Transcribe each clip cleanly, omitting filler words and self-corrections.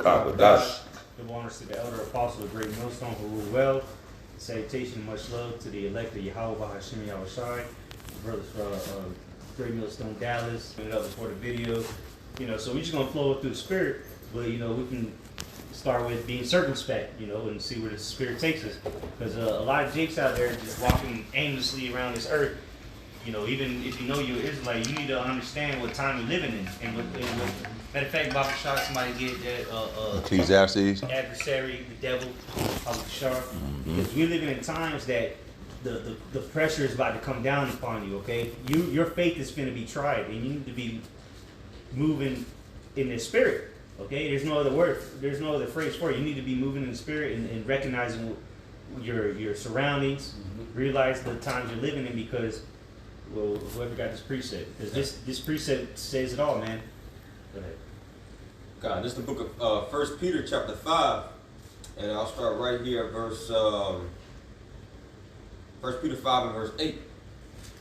Akwadash. Give honors to the elder apostle of Great Millstone who rule well. Salutation and much love to the elect of Yahweh Hashem Yahushai, brothers from Great Millstone Dallas, putting it up before the video. You know, so we're just gonna flow through the spirit, but you know, we can start with being circumspect, you know, and see where the spirit takes us. Because a lot of jakes out there just walking aimlessly around this earth. You know, even if you know you're Israelite, you need to understand what time you're living in. And matter of fact, Baba Shah, somebody get that Ecclesiastes. adversary, the devil, Baba Shah. Because we're living in times that the pressure is about to come down upon you. Okay, your faith is going to be tried, and you need to be moving in the spirit. Okay, there's no other word, there's no other phrase for it. You need to be moving in the spirit and recognizing your surroundings, realize the times you're living in, because well, whoever got this precept, because this precept says it all, man. Go ahead. God, this is the book of 1 Peter chapter 5, and I'll start right here at verse 1 Peter 5 and verse 8.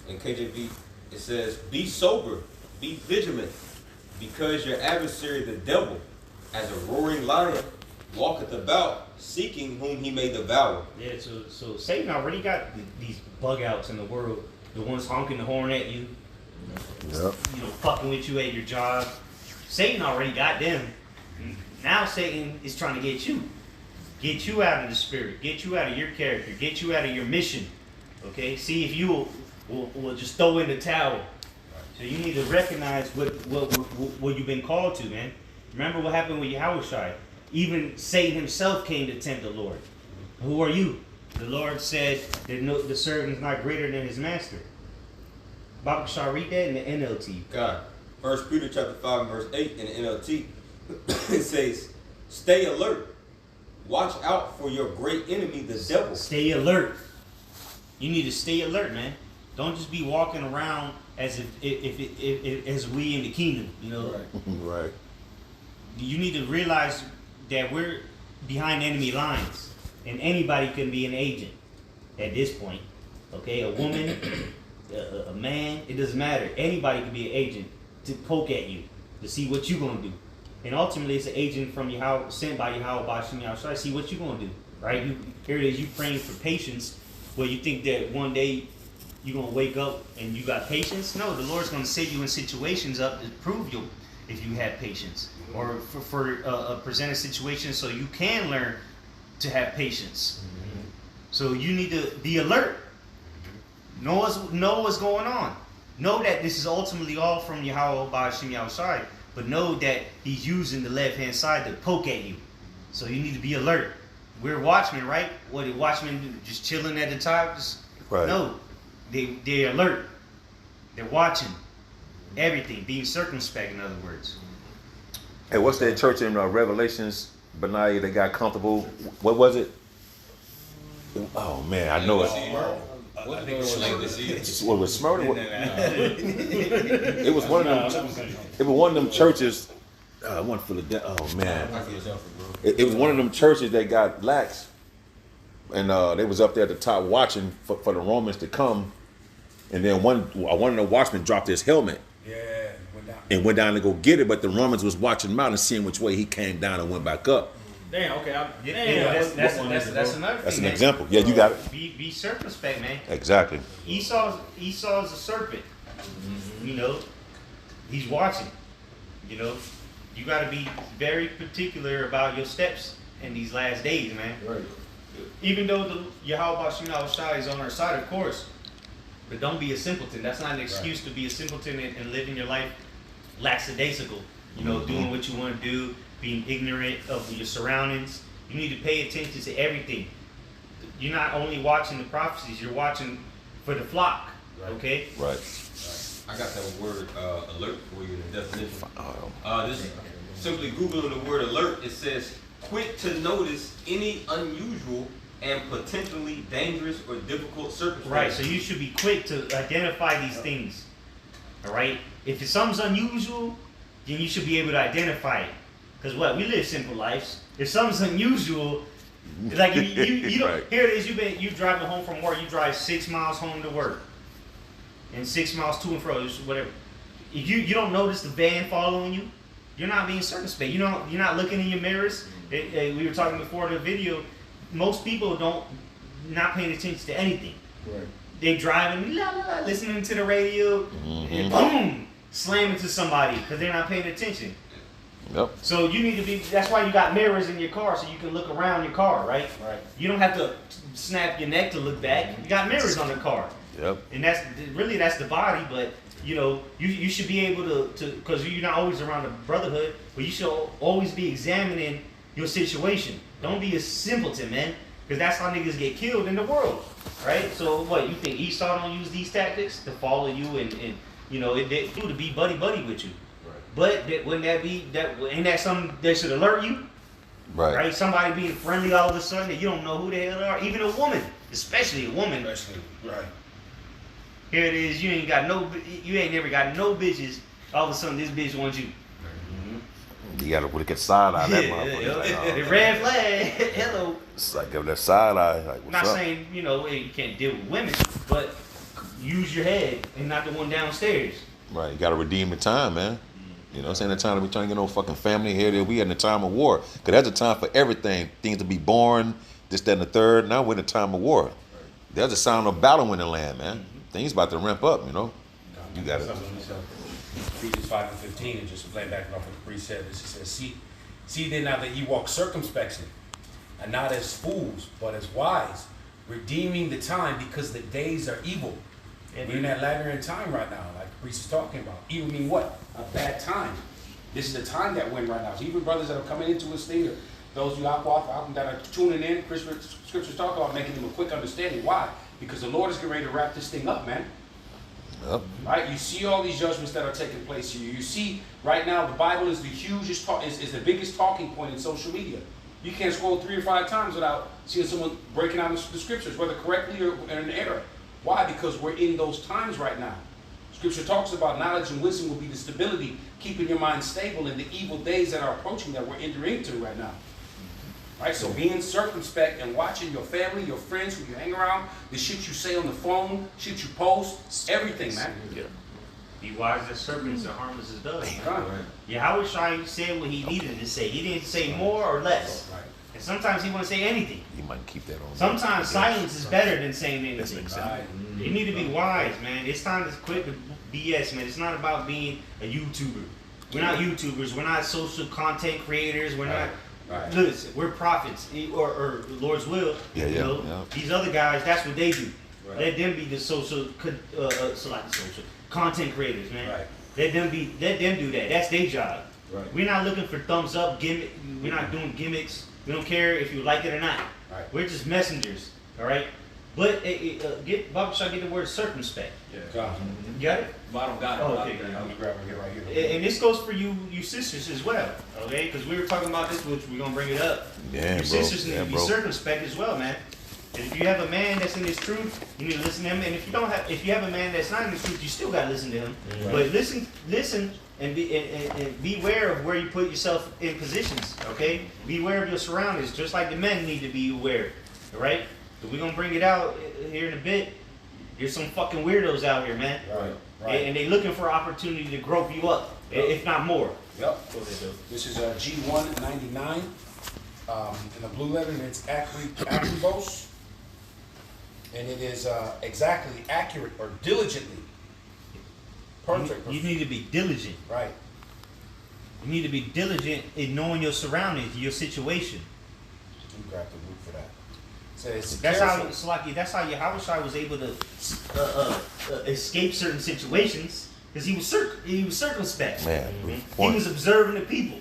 In KJV, it says, "Be sober, be vigilant, because your adversary the devil, as a roaring lion, walketh about, seeking whom he may devour." Yeah, so Satan already got these bug outs in the world. The ones honking the horn at you, Yep. you know, fucking with you at your job. Satan already got them. Now Satan is trying to get you out of the spirit, get you out of your character, get you out of your mission. Okay, see if you will just throw in the towel. So you need to recognize what you've been called to, man. Remember what happened with Yahushua. Even Satan himself came to tempt the Lord. Who are you? The Lord said that the servant is not greater than his master. Baba Shah, read that in the NLT. God, 1 Peter chapter 5 and verse 8 in the NLT, it says, "Stay alert. Watch out for your great enemy, the devil." Stay alert. You need to stay alert, man. Don't just be walking around as if as we in the kingdom, you know. Right. You need to realize that we're behind enemy lines, and anybody can be an agent at this point. Okay, a woman, a man, it doesn't matter. Anybody can be an agent to poke at you, to see what you're gonna do. And ultimately, it's an agent from Yahweh, sent by Yahweh Bashim Yahweh, see what you're gonna do, right? Here it is, you praying for patience. Well, you think that one day you're gonna wake up and you got patience? No, the Lord's gonna set you in situations up to prove you if you have patience, or for present a situation so you can learn to have patience. So you need to be alert. Know what's going on. Know that this is ultimately all from Yahweh Bashim Yahushai, but know that he's using the left-hand side to poke at you. So you need to be alert. We're watchmen, right? What the watchmen do? Just chilling at the top? Right. No, they're alert. They're watching everything, being circumspect, in other words. Hey, what's that church in Revelations, Benaiah, that got comfortable? What was it? Oh man, I know it. I think it's like this year. What was Smyrna? It was one of them. It was one of them churches. One for the. Oh man. It was one of them churches that got lax, and they was up there at the top watching for the Romans to come, and then one of the watchmen dropped his helmet. Yeah, and went down to go get it, but the Romans was watching him out and seeing which way he came down and went back up. Damn. Okay. That's another thing. That's an example. Yeah, you got it. Be circumspect, man. Exactly. Esau's a serpent. You know, he's watching. You know, you got to be very particular about your steps in these last days, man. Right. Even though the Yahweh Bashim Yahushai is on our side, of course, but don't be a simpleton. That's not an excuse to be a simpleton and living your life lackadaisical. You know, doing what you want to do, being ignorant of your surroundings. You need to pay attention to everything. You're not only watching the prophecies, you're watching for the flock. Right. Okay? Right. I got that word alert for you in the definition. This simply Googling the word alert, it says quick to notice any unusual and potentially dangerous or difficult circumstances. Right, so you should be quick to identify these things. All right? If something's unusual, then you should be able to identify it. Because what? We live simple lives. If something's unusual, like you don't, Right. here it is, you driving home from work, you drive 6 miles home to work. And 6 miles to and fro, whatever. If you don't notice the van following you, you're not being circumspect. You're not looking in your mirrors. We were talking before the video. Most people not paying attention to anything. Right. They driving, la, la, la, listening to the radio, and boom, slam into somebody because they're not paying attention. Yep. So you need to be. That's why you got mirrors in your car so you can look around your car, right? Right. You don't have to snap your neck to look back. You got mirrors on the car, Yep. and that's the body. But you should be able to because you're not always around the brotherhood, but you should always be examining your situation. Don't be a simpleton, man, because that's how niggas get killed in the world, right? So what you think Esau don't use these tactics to follow you and it to be buddy with you? But wouldn't that be ain't that something that should alert you? Right. Somebody being friendly all of a sudden that you don't know who the hell they are. Even a woman, especially a woman. Right. Here it is. You ain't never got no bitches. All of a sudden, this bitch wants you. You gotta look at side eye that motherfucker. Like, The red flag. Hello. it's like give that side eye. Like, what's Not up? saying you can't deal with women, but use your head and not the one downstairs. Right. You gotta redeem the time, man. You know what I'm saying? The time to be trying to get no fucking family here. That we in the time of war. Because there's a time for everything. Things to be born, this, that, and the third. Now we're in the time of war. There's a sound of battle in the land, man. Things about to ramp up, you know? You got it. Ephesians 5:15, and just playing back off what the priest said. This says, see then now that ye walk circumspectly, and not as fools, but as wise, redeeming the time because the days are evil. And we're in that labyrinth time right now, like the priest is talking about. Evil mean what? A bad time. This is the time that we're in right now. So even brothers that are coming into this thing, or those you out that are tuning in, scriptures talk about making them a quick understanding. Why? Because the Lord is getting ready to wrap this thing up, man. Yep. Right? You see all these judgments that are taking place here. You see right now the Bible is the hugest is the biggest talking point in social media. You can't scroll 3 or 5 times without seeing someone breaking out the scriptures, whether correctly or in error. Why? Because we're in those times right now. Scripture talks about knowledge and wisdom will be the stability, keeping your mind stable in the evil days that are approaching that we're entering into right now. Right? So being circumspect and watching your family, your friends, who you hang around, the shit you say on the phone, shit you post, everything, man. Yeah. Be wise as serpents and harmless as doves. Right. Yahweh Shai said what he needed to say. He didn't say more or less. Right. And sometimes he won't say anything. You might keep that on. Sometimes silence is better than saying anything. Right. You need to be wise, man. It's time to quit the BS, man. It's not about being a YouTuber. We're not YouTubers. We're not social content creators. We're not. Right. Listen, we're prophets, or Lord's will. Yeah, you yeah, know? yeah. These other guys, that's what they do. Right. Let them be the social content creators, man. Right. Let them do that. That's their job. Right. We're not looking for thumbs up gimmick. We're not doing gimmicks. We don't care if you like it or not. Right. We're just messengers, all right. But Baba Shah get the word circumspect. God. You got it? Bottom got it. Oh, Bottom okay. got it. I'm gonna grab it right here. And this goes for you sisters as well, okay? Because we were talking about this, which we're gonna bring it up. Yeah, Your bro. sisters need Yeah, to be bro. circumspect as well, man. And if you have a man that's in his truth, you need to listen to him. And if you have a man that's not in his truth, you still gotta listen to him. Right. But listen, and beware of where you put yourself in positions, okay? Beware of your surroundings, just like the men need to be aware, all right? So we're gonna bring it out here in a bit. There's some fucking weirdos out here, man. Right. Right. And they looking for opportunity to grope you up, if not more. Yep. Go ahead, Bill. This is G199 in the blue letter, and it's Akribos. And it is exactly, accurate, or diligently. Perfect. You need to be diligent. Right. You need to be diligent in knowing your surroundings, your situation. You grab the root for that. Says That's careful. how, Salaki, that's how Yahweh Shai was able to escape certain situations, because he was circumspect. Man, He was observing the people.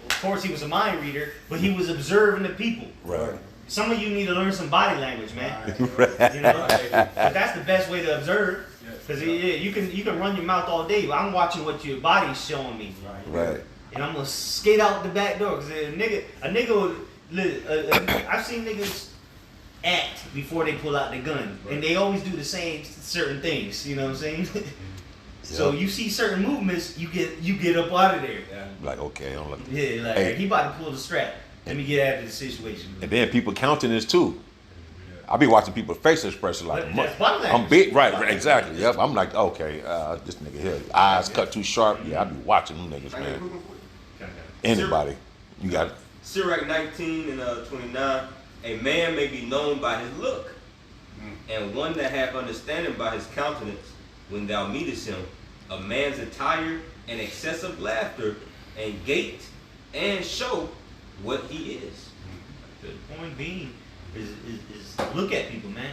Of course, he was a mind reader, but he was observing the people. Right. Some of you need to learn some body language, man. Right. You know, but that's the best way to observe. Because you can run your mouth all day, but I'm watching what your body's showing me. Right. And I'm gonna skate out the back door because a nigga would. I've seen niggas act before they pull out the gun, and they always do the same certain things. You know what I'm saying? So you see certain movements, you get up out of there. Like, okay, I'm like, Yeah, like Hey. he about to pull the strap. Let me get out of the situation. and then people counting this too. I be watching people's face expression like, But that's body I'm language. big, right, exactly. Yep. I'm like, okay, this nigga here, eyes cut too sharp. Yeah, I be watching them niggas, I got man. Google for you. Anybody, you got it. Sirach 19 and 29. A man may be known by his look, and one that hath understanding by his countenance. When thou meetest him, a man's attire and excessive laughter, and gait and show what he is. The point being is look at people, man.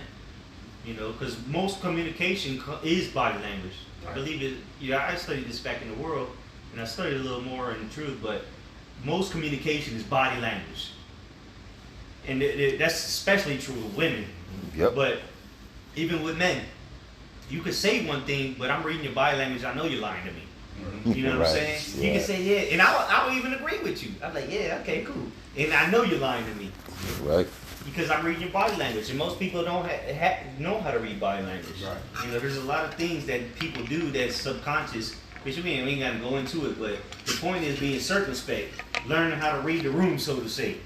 You know, because most communication is body language. I believe it. Yeah, I studied this back in the world, and I studied a little more in the truth. But most communication is body language, and that's especially true with women. Yep. But even with men, you could say one thing, but I'm reading your body language. I know you're lying to me. You know what I'm Right. saying? You can say yeah, and I'll even agree with you. I'm like, yeah, okay, cool. And I know you're lying to me Right. because I'm reading your body language, and most people don't know how to read body language. Right. You know, there's a lot of things that people do that's subconscious. Which we ain't got to go into it, but the point is being circumspect, learning how to read the room, so to say.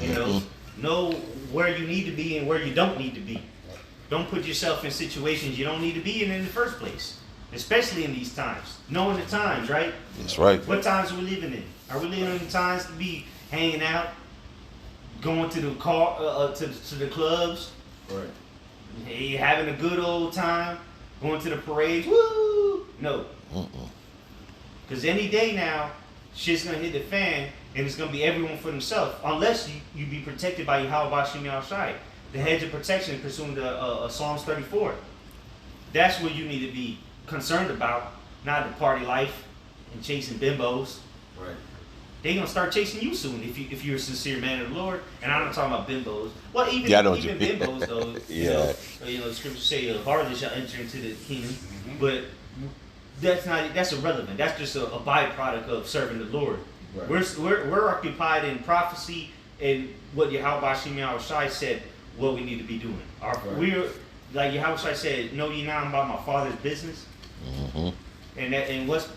You know where you need to be and where you don't need to be. Don't put yourself in situations you don't need to be in the first place, especially in these times. Knowing the times, right? That's right. What times are we living in? Are we living in times to be hanging out, going to the car, to the clubs, Right. hey, having a good old time, going to the parades? Woo! No. Because any day now, shit's gonna hit the fan, and it's gonna be everyone for themselves, unless you be protected by Yahweh Shem Shai, the hedge of protection pursuant to Psalms 34. That's what you need to be concerned about, not the party life and chasing bimbos. Right. They gonna start chasing you soon if you're a sincere man of the Lord. And I'm not talking about bimbos. Well, even Yeah, I know what you mean. bimbos though. Yeah. You know, the scriptures say, "Hardly shall enter into the kingdom," but that's irrelevant. That's just a byproduct of serving the Lord. Right. We're occupied in prophecy and what Yahweh Shem Shai said what we need to be doing. We're like Yahweh Shai said, "Know ye now about my Father's business." And what's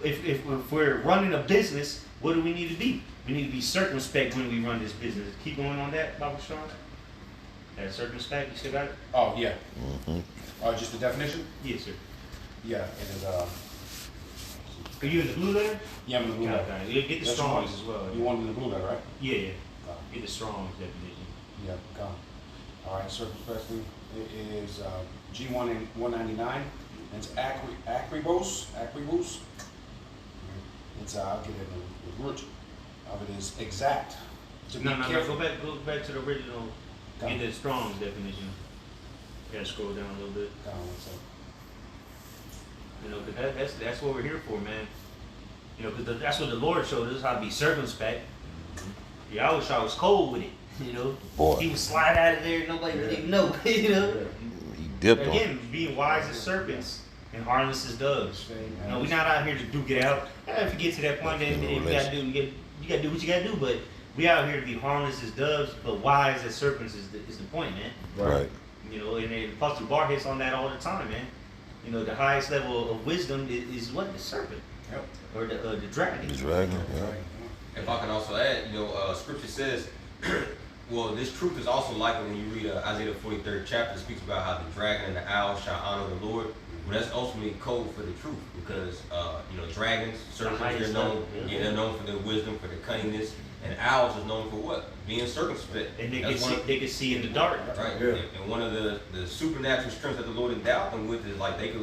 if we're running a business, what do we need to be? We need to be circumspect when we run this business. Keep going on that, Baba Sean. That circumspect, you still got it? Oh yeah. Just the definition? Yes, sir. Yeah, it is. Are you in the blue letter? Yeah, I'm in the blue letter. Okay. Get the That's Strongs fine. as well. You wanted the blue letter, right? Yeah, yeah. Oh. Get the Strongs definition. Yeah, come. All right, circumspectly, it is G1 and 199. And it's acribos. It's I'll get it. The root of it is exact. To be No. careful. Go back to the original. Come. Get the Strong's definition. You gotta scroll down a little bit. Come on, one second. You know, 'cause that's what we're here for, man. You know, because that's what the Lord showed us, how to be circumspect. Yahweh Shai was cold with it. You know, Boy. he would slide out of there, nobody would even know. You know, He dipped on. again, being wise as serpents and harmless as doves. You know, we're not out here to duke it out. If you get to that point, then you gotta do what you gotta do. But we out here to be harmless as doves, but wise as serpents is the point, man. Right. You know, and Apostle Bar hits on that all the time, man. You know, the highest level of wisdom is what? The serpent. Yep. Or the dragon. The dragon. Yeah. If I can also add, scripture says, well, this truth is also likely when you read Isaiah 43rd chapter. It speaks about how the dragon and the owl shall honor the Lord. Well, that's ultimately code for the truth because, dragons, serpents, they're known, they're known for their wisdom, for their cunningness, and owls is known for what? Being circumspect. And they That's can see in the dark. Right. Yeah. And one of the supernatural strengths that the Lord endowed them with is like they could